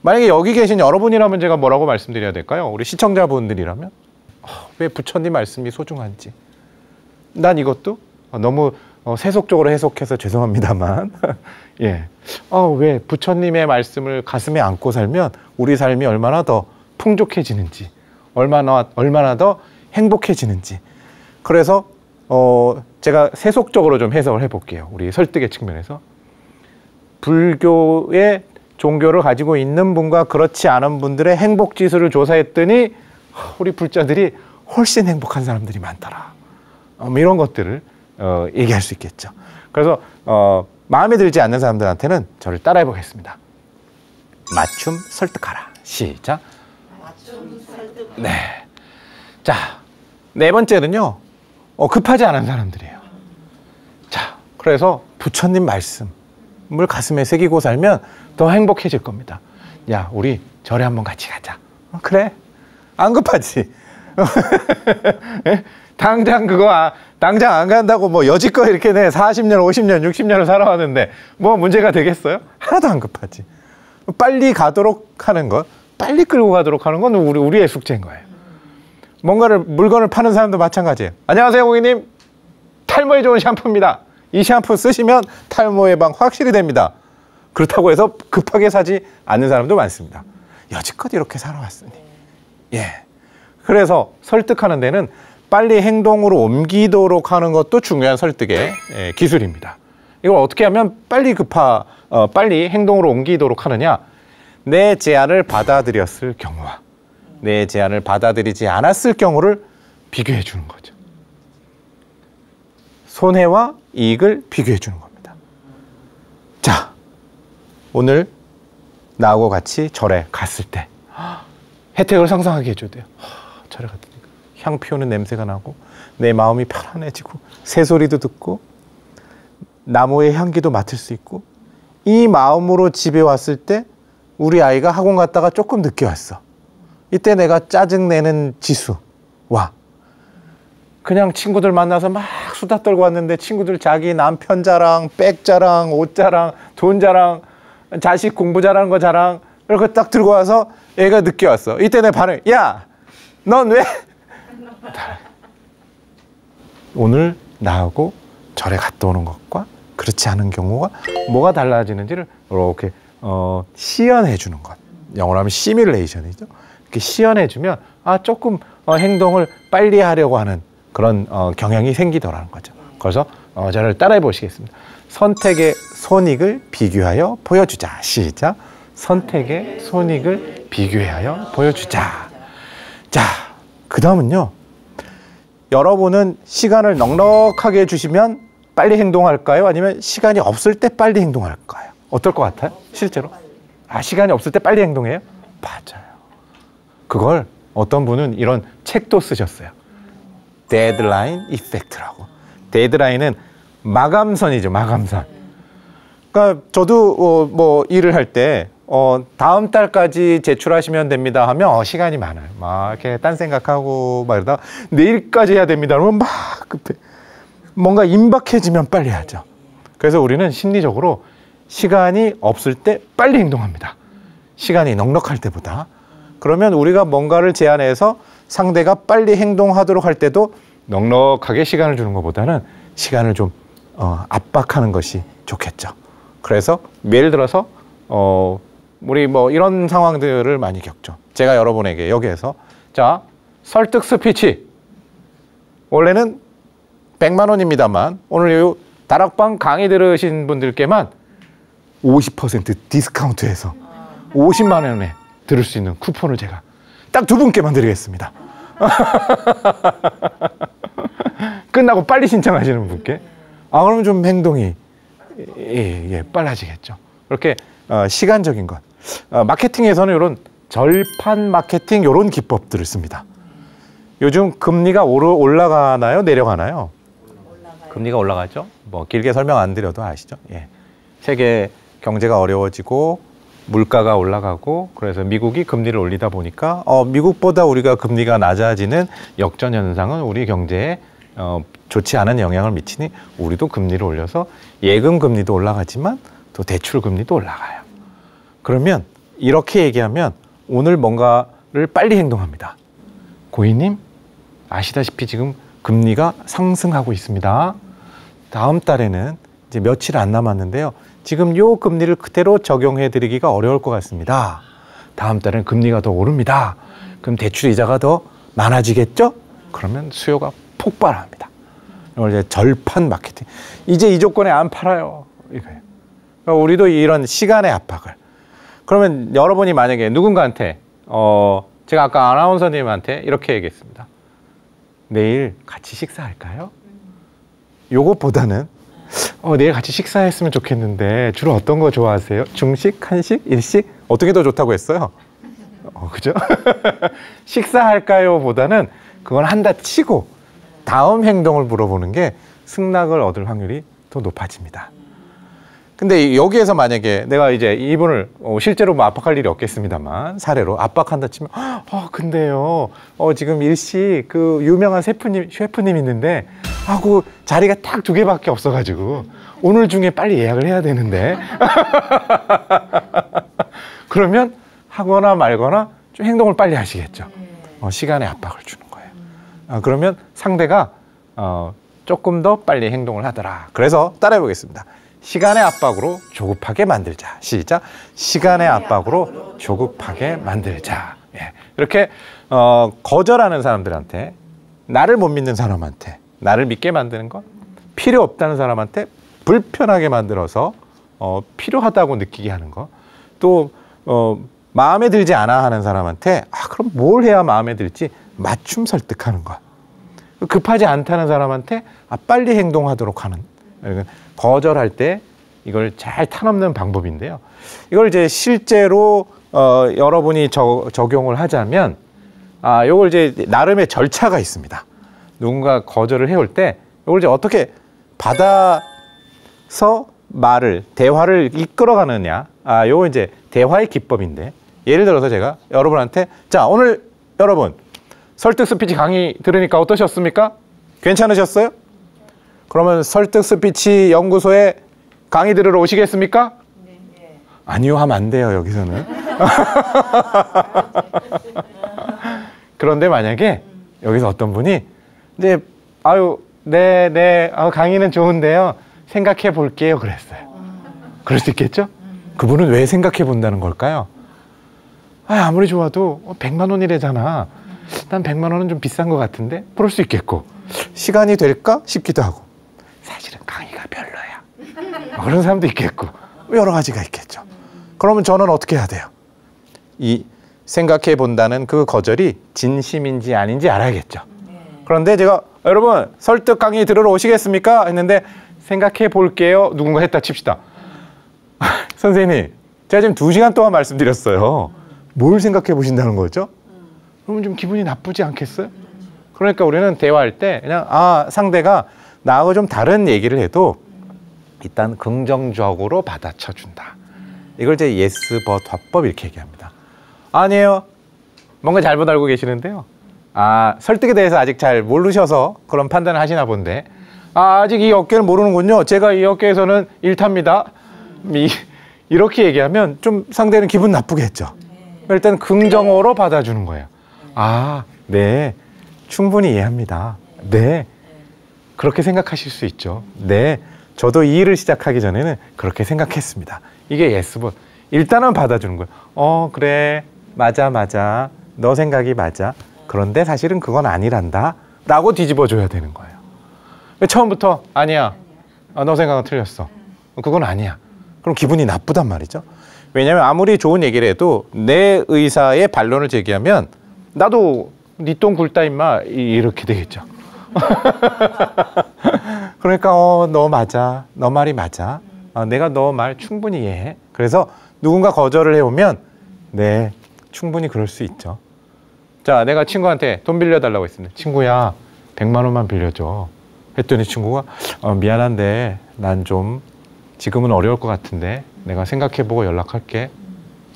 만약에 여기 계신 여러분이라면 제가 뭐라고 말씀드려야 될까요? 우리 시청자분들이라면 왜 부처님 말씀이 소중한지. 난 이것도 너무 세속적으로 해석해서 죄송합니다만 예, 왜 부처님의 말씀을 가슴에 안고 살면 우리 삶이 얼마나 더 풍족해지는지, 얼마나 더 행복해지는지. 그래서 제가 세속적으로 좀 해석을 해볼게요. 우리 설득의 측면에서. 불교의 종교를 가지고 있는 분과 그렇지 않은 분들의 행복 지수를 조사했더니 우리 불자들이 훨씬 행복한 사람들이 많더라. 이런 것들을 얘기할 수 있겠죠. 그래서 마음에 들지 않는 사람들한테는 저를 따라해 보겠습니다. 맞춤 설득하라. 시작. 맞춤 설득. 네. 자, 네 번째는요. 급하지 않은 사람들이에요. 자, 그래서 부처님 말씀을 가슴에 새기고 살면 더 행복해질 겁니다. 야, 우리 절에 한번 같이 가자. 그래. 안 급하지. 당장 당장 안 간다고 뭐 여지껏 이렇게 40년, 50년, 60년을 살아왔는데 뭐 문제가 되겠어요? 하나도 안 급하지. 빨리 가도록 하는 것, 빨리 끌고 가도록 하는 건 우리의 숙제인 거예요. 물건을 파는 사람도 마찬가지예요. 안녕하세요, 고객님. 탈모에 좋은 샴푸입니다. 이 샴푸 쓰시면 탈모 예방 확실히 됩니다. 그렇다고 해서 급하게 사지 않는 사람도 많습니다. 여지껏 이렇게 살아왔으니. 예. 그래서 설득하는 데는 빨리 행동으로 옮기도록 하는 것도 중요한 설득의 기술입니다. 이걸 어떻게 하면 빨리 행동으로 옮기도록 하느냐? 내 제안을 받아들였을 경우와 내 제안을 받아들이지 않았을 경우를 비교해 주는 거죠. 손해와 이익을 비교해 주는 겁니다. 자, 오늘 나하고 같이 절에 갔을 때 혜택을 상상하게 해줘야 돼요. 절에 갔으니까 향 피우는 냄새가 나고 내 마음이 편안해지고 새소리도 듣고 나무의 향기도 맡을 수 있고 이 마음으로 집에 왔을 때 우리 아이가 학원 갔다가 조금 늦게 왔어. 이때 내가 짜증내는 지수와 그냥 친구들 만나서 막 수다 떨고 왔는데 친구들 자기 남편 자랑, 백 자랑, 옷 자랑, 돈 자랑, 자식 공부 잘하는 거 자랑 이렇게 딱 들고 와서 애가 늦게 왔어. 이때 내 반응, 야, 넌 왜? 오늘 나하고 절에 갔다 오는 것과 그렇지 않은 경우가 뭐가 달라지는지를 이렇게 시연해 주는 것. 영어로 하면 시뮬레이션이죠. 이렇게 시연해 주면 조금 행동을 빨리 하려고 하는 그런 경향이 생기더라는 거죠. 그래서 저를 따라해 보시겠습니다. 선택의 손익을 비교하여 보여주자. 시작. 선택의 손익을 비교하여 보여주자. 자, 그 다음은요. 여러분은 시간을 넉넉하게 주시면 빨리 행동할까요? 아니면 시간이 없을 때 빨리 행동할까요? 어떨 것 같아요? 실제로? 시간이 없을 때 빨리 행동해요? 맞아요. 그걸 어떤 분은 이런 책도 쓰셨어요. 데드라인 이펙트라고. 데드라인은 마감선이죠. 마감선. 그러니까 저도 뭐 일을 할 때 다음 달까지 제출하시면 됩니다 하면 시간이 많아요. 막 이렇게 딴 생각하고 막 이러다가 내일까지 해야 됩니다 그러면 막 급해. 뭔가 임박해지면 빨리 하죠. 그래서 우리는 심리적으로 시간이 없을 때 빨리 행동합니다. 시간이 넉넉할 때보다. 그러면 우리가 뭔가를 제안해서 상대가 빨리 행동하도록 할 때도 넉넉하게 시간을 주는 것보다는 시간을 좀 압박하는 것이 좋겠죠. 그래서 예를 들어서 우리 뭐 이런 상황들을 많이 겪죠. 제가 여러분에게 여기에서 자, 설득 스피치 원래는 100만 원입니다만 오늘 이 다락방 강의 들으신 분들께만 50% 디스카운트해서 50만 원에 들을 수 있는 쿠폰을 제가 딱 2분께만 드리겠습니다. 끝나고 빨리 신청하시는 분께. 그러면 좀 행동이 빨라지겠죠. 그렇게 시간적인 것. 마케팅에서는 이런 절판 마케팅 이런 기법들을 씁니다. 요즘 금리가 올라가나요? 내려가나요? 금리가 올라가죠. 뭐 길게 설명 안 드려도 아시죠? 예. 세계 경제가 어려워지고 물가가 올라가고 그래서 미국이 금리를 올리다 보니까 미국보다 우리가 금리가 낮아지는 역전 현상은 우리 경제에 좋지 않은 영향을 미치니 우리도 금리를 올려서 예금 금리도 올라가지만 또 대출 금리도 올라가요. 그러면 이렇게 얘기하면 오늘 뭔가를 빨리 행동합니다. 고객님 아시다시피 지금 금리가 상승하고 있습니다. 다음 달에는 이제 며칠 안 남았는데요. 지금 요 금리를 그대로 적용해 드리기가 어려울 것 같습니다. 다음 달에는 금리가 더 오릅니다. 그럼 대출 이자가 더 많아지겠죠? 그러면 수요가 폭발합니다. 이걸 이제 절판 마케팅. 이제 이 조건에 안 팔아요. 이거예요. 그러니까 우리도 이런 시간의 압박을. 그러면 여러분이 만약에 누군가한테 제가 아까 아나운서님한테 이렇게 얘기했습니다. 내일 같이 식사할까요? 요것보다는 내일 같이 식사했으면 좋겠는데 주로 어떤 거 좋아하세요? 중식, 한식, 일식? 어떻게 더 좋다고 했어요? 그죠? 식사할까요? 보다는 그건 한다 치고 다음 행동을 물어보는 게 승낙을 얻을 확률이 더 높아집니다. 근데 여기에서 만약에 내가 이제 이분을 실제로 뭐 압박할 일이 없겠습니다만 사례로 압박한다 치면 근데요 지금 일시 그 유명한 셰프님 있는데 그 자리가 딱 2개밖에 없어가지고 오늘 중에 빨리 예약을 해야 되는데 그러면 하거나 말거나 좀 행동을 빨리 하시겠죠. 시간에 압박을 주는 거예요. 그러면 상대가 조금 더 빨리 행동을 하더라. 그래서 따라해 보겠습니다. 시간의 압박으로 조급하게 만들자. 시작. 시간의 압박으로 조급하게 만들자. 예. 이렇게 거절하는 사람들한테, 나를 못 믿는 사람한테 나를 믿게 만드는 것, 필요 없다는 사람한테 불편하게 만들어서 필요하다고 느끼게 하는 것, 또 마음에 들지 않아 하는 사람한테 그럼 뭘 해야 마음에 들지? 맞춤 설득하는 것. 급하지 않다는 사람한테 빨리 행동하도록 하는, 거절할 때 이걸 잘 타넘는 방법인데요. 이걸 이제 실제로 여러분이 적용을 하자면 이걸 이제 나름의 절차가 있습니다. 누군가 거절을 해올 때 이걸 이제 어떻게 받아서 대화를 이끌어가느냐, 요거 이제 대화의 기법인데, 예를 들어서 제가 여러분한테 자, 오늘 여러분 설득 스피치 강의 들으니까 어떠셨습니까? 괜찮으셨어요? 그러면 설득 스피치 연구소에 강의 들으러 오시겠습니까? 네. 아니요 하면 안 돼요, 여기서는. 그런데 만약에 여기서 어떤 분이 이제 강의는 좋은데요, 생각해 볼게요 그랬어요. 그럴 수 있겠죠? 그분은 왜 생각해 본다는 걸까요? 아무리 좋아도 100만 원이래잖아. 난 100만 원은 좀 비싼 것 같은데? 그럴 수 있겠고, 시간이 될까 싶기도 하고, 사실은 강의가 별로야. 그런 사람도 있겠고, 여러 가지가 있겠죠. 그러면 저는 어떻게 해야 돼요? 이 생각해 본다는 그 거절이 진심인지 아닌지 알아야겠죠. 그런데 제가 여러분 설득 강의 들으러 오시겠습니까? 했는데 생각해 볼게요. 누군가 했다 칩시다. 선생님, 제가 지금 2시간 동안 말씀드렸어요. 뭘 생각해 보신다는 거죠? 그러면 좀 기분이 나쁘지 않겠어요? 그러니까 우리는 대화할 때 그냥 상대가 나하고 좀 다른 얘기를 해도 일단 긍정적으로 받아쳐 준다. 이걸 이제 yes but 화법 이렇게 얘기합니다. 아니에요. 뭔가 잘못 알고 계시는데요. 설득에 대해서 아직 잘 모르셔서 그런 판단을 하시나 본데, 아직 이 업계를 모르는군요. 제가 이 업계에서는 1타입니다. 이렇게 얘기하면 좀 상대는 기분 나쁘겠죠. 일단 긍정어로 받아주는 거예요. 네, 충분히 이해합니다. 네, 그렇게 생각하실 수 있죠. 네, 저도 이 일을 시작하기 전에는 그렇게 생각했습니다. 이게 yes, but. 일단은 받아주는 거예요. 그래, 맞아. 너 생각이 맞아. 그런데 사실은 그건 아니란다 라고 뒤집어줘야 되는 거예요. 처음부터 아니야, 너 생각은 틀렸어, 그건 아니야, 그럼 기분이 나쁘단 말이죠. 왜냐하면 아무리 좋은 얘기를 해도 내 의사의 반론을 제기하면 나도 네 똥 굴다 임마 이렇게 되겠죠. 그러니까 너 맞아, 너 말이 맞아, 내가 너 말 충분히 이해해. 그래서 누군가 거절을 해오면 네, 충분히 그럴 수 있죠. 자, 내가 친구한테 돈 빌려달라고 했습니다. 친구야, 100만 원만 빌려줘. 했더니 친구가 미안한데 난 좀 지금은 어려울 것 같은데 내가 생각해보고 연락할게.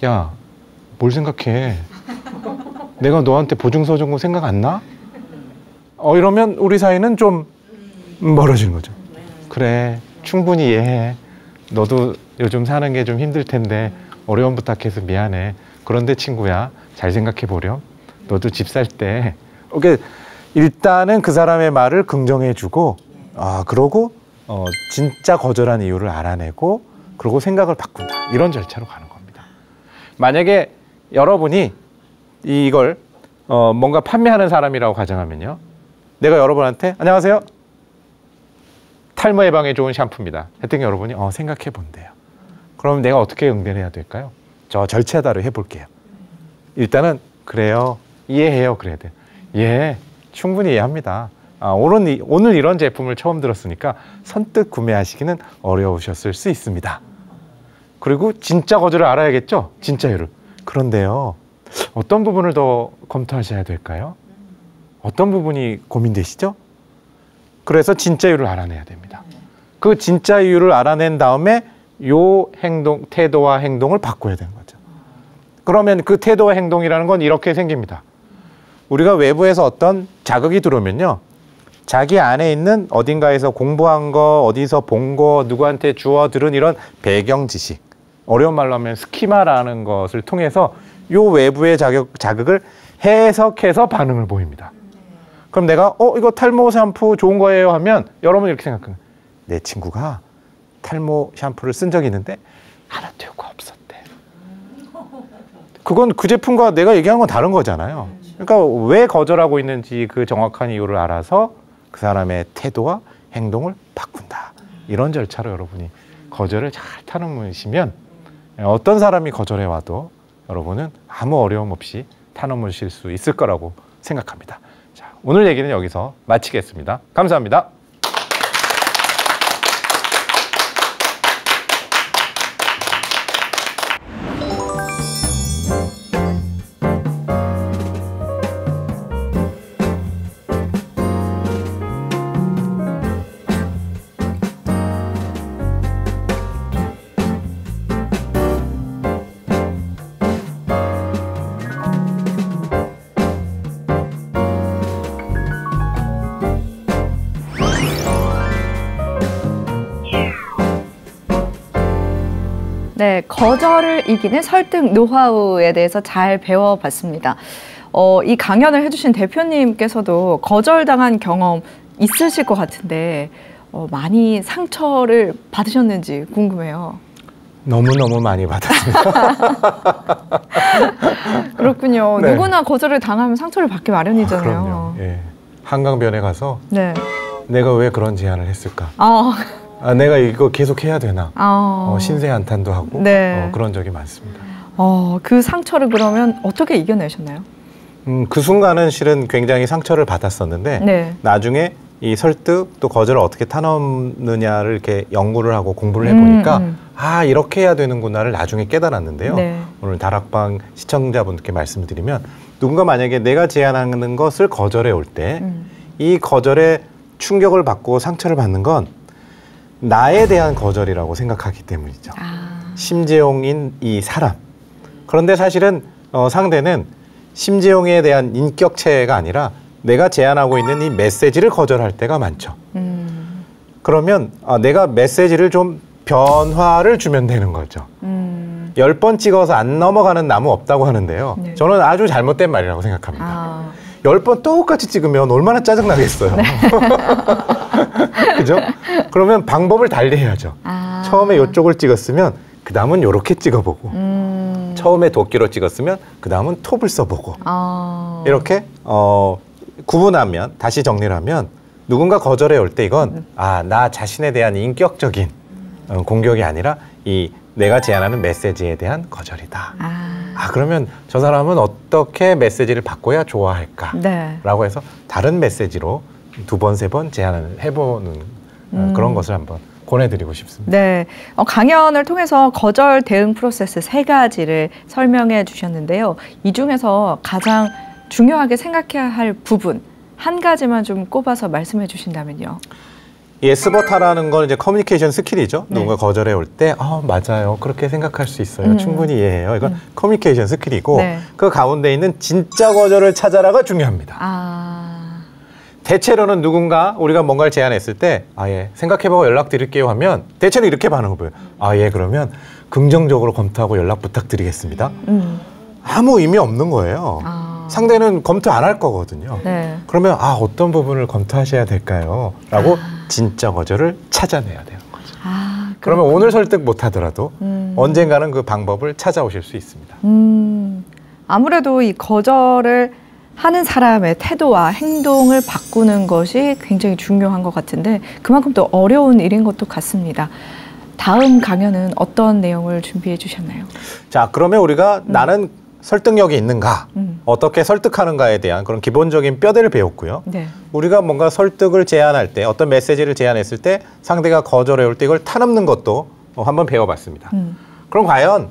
야, 뭘 생각해? 내가 너한테 보증서 준 거 생각 안 나? 이러면 우리 사이는 좀 멀어지는 거죠. 그래, 충분히 이해해. 너도 요즘 사는 게 좀 힘들 텐데 어려움 부탁해서 미안해. 그런데 친구야, 잘 생각해 보렴. 너도 집 살 때 일단은 그 사람의 말을 긍정해주고, 그러고 진짜 거절한 이유를 알아내고, 그러고 생각을 바꾼다. 이런 절차로 가는 겁니다. 만약에 여러분이 이걸 뭔가 판매하는 사람이라고 가정하면요, 내가 여러분한테 안녕하세요, 탈모 예방에 좋은 샴푸입니다 했더니 여러분이 생각해 본대요. 그럼 내가 어떻게 응대해야 될까요? 저 절차대로 해볼게요. 일단은 그래요, 이해해요 그래야 돼요. 예, 충분히 이해합니다. 오늘 이런 제품을 처음 들었으니까 선뜻 구매하시기는 어려우셨을 수 있습니다. 그리고 진짜 거절을 알아야겠죠? 진짜 이유를. 그런데요, 어떤 부분을 더 검토하셔야 될까요? 어떤 부분이 고민되시죠? 그래서 진짜 이유를 알아내야 됩니다. 그 진짜 이유를 알아낸 다음에 요 태도와 행동을 바꿔야 되는 거죠. 그러면 그 태도와 행동이라는 건 이렇게 생깁니다. 우리가 외부에서 어떤 자극이 들어오면요. 자기 안에 있는 어딘가에서 공부한 거, 어디서 본 거, 누구한테 주워 들은 이런 배경 지식, 어려운 말로 하면 스키마라는 것을 통해서 요 외부의 자극을 해석해서 반응을 보입니다. 그럼 내가 이거 탈모 샴푸 좋은 거예요 하면 여러분 이렇게 생각해요. 내 친구가 탈모 샴푸를 쓴 적이 있는데 하나도 효과 없었대. 그건 그 제품과 내가 얘기하는 건 다른 거잖아요. 그러니까 왜 거절하고 있는지 그 정확한 이유를 알아서 그 사람의 태도와 행동을 바꾼다. 이런 절차로 여러분이 거절을 잘 타넘으시면 어떤 사람이 거절해 와도 여러분은 아무 어려움 없이 타넘으실 수 있을 거라고 생각합니다. 자, 오늘 얘기는 여기서 마치겠습니다. 감사합니다. 네, 거절을 이기는 설득 노하우에 대해서 잘 배워봤습니다. 이 강연을 해주신 대표님께서도 거절당한 경험 있으실 것 같은데 많이 상처를 받으셨는지 궁금해요. 너무너무 많이 받았습니다. 그렇군요. 네. 누구나 거절을 당하면 상처를 받기 마련이잖아요. 그럼요. 예. 한강변에 가서 네. 내가 왜 그런 제안을 했을까? 내가 이거 계속 해야 되나? 신세 한탄도 하고 네. 그런 적이 많습니다. 그 상처를 그러면 어떻게 이겨내셨나요? 그 순간은 실은 굉장히 상처를 받았었는데 네. 나중에 이 설득 또 거절을 어떻게 타넘느냐를 이렇게 연구를 하고 공부를 해보니까 이렇게 해야 되는구나를 나중에 깨달았는데요. 네. 오늘 다락방 시청자분들께 말씀드리면 누군가 만약에 내가 제안하는 것을 거절해 올 때 이 거절에 충격을 받고 상처를 받는 건 나에 대한 거절이라고 생각하기 때문이죠. 심재용인 이 사람. 그런데 사실은 상대는 심재용에 대한 인격체가 아니라 내가 제안하고 있는 이 메시지를 거절할 때가 많죠. 그러면 내가 메시지를 좀 변화를 주면 되는 거죠. 10번 찍어서 안 넘어가는 나무 없다고 하는데요. 네. 저는 아주 잘못된 말이라고 생각합니다. 10번 똑같이 찍으면 얼마나 짜증나겠어요. 네. 그죠? 그러면 방법을 달리 해야죠. 처음에 이쪽을 찍었으면 그 다음은 이렇게 찍어보고 처음에 도끼로 찍었으면 그 다음은 톱을 써보고 이렇게 구분하면 다시 정리를 하면 누군가 거절해 올 때 이건 나 자신에 대한 인격적인 공격이 아니라 이 내가 제안하는 메시지에 대한 거절이다. 그러면 저 사람은 어떻게 메시지를 바꿔야 좋아할까? 네. 라고 해서 다른 메시지로 2번, 3번 제안을 해보는 그런 것을 한번 권해드리고 싶습니다. 네, 강연을 통해서 거절 대응 프로세스 3가지를 설명해 주셨는데요. 이 중에서 가장 중요하게 생각해야 할 부분 한 가지만 좀 꼽아서 말씀해 주신다면요. 예스버타라는 건 이제 커뮤니케이션 스킬이죠. 네. 누군가 거절해 올 때, 맞아요. 그렇게 생각할 수 있어요. 충분히 이해해요. 이건 커뮤니케이션 스킬이고, 네. 그 가운데 있는 진짜 거절을 찾아라가 중요합니다. 대체로는 누군가 우리가 뭔가를 제안했을 때, 예, 생각해보고 연락드릴게요 하면, 대체로 이렇게 반응을 보여요. 예, 그러면 긍정적으로 검토하고 연락 부탁드리겠습니다. 아무 의미 없는 거예요. 상대는 검토 안 할 거거든요. 네. 그러면 어떤 부분을 검토하셔야 될까요? 라고 진짜 거절을 찾아내야 되는 거죠. 그러면 오늘 설득 못 하더라도 언젠가는 그 방법을 찾아오실 수 있습니다. 아무래도 이 거절을 하는 사람의 태도와 행동을 바꾸는 것이 굉장히 중요한 것 같은데 그만큼 또 어려운 일인 것도 같습니다. 다음 강연은 어떤 내용을 준비해 주셨나요? 자, 그러면 우리가 나는 설득력이 있는가, 어떻게 설득하는가에 대한 그런 기본적인 뼈대를 배웠고요. 네. 우리가 뭔가 설득을 제안할 때, 어떤 메시지를 제안했을 때 상대가 거절해 올 때 이걸 타넘는 것도 한번 배워봤습니다. 그럼 과연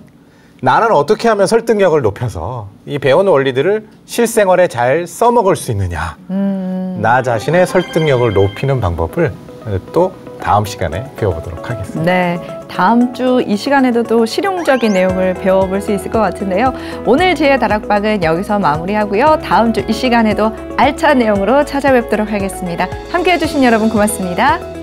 나는 어떻게 하면 설득력을 높여서 이 배운 원리들을 실생활에 잘 써먹을 수 있느냐. 나 자신의 설득력을 높이는 방법을 또 다음 시간에 배워보도록 하겠습니다. 네, 다음 주 이 시간에도 또 실용적인 내용을 배워볼 수 있을 것 같은데요. 오늘 지혜 다락방은 여기서 마무리하고요. 다음 주 이 시간에도 알찬 내용으로 찾아뵙도록 하겠습니다. 함께해 주신 여러분 고맙습니다.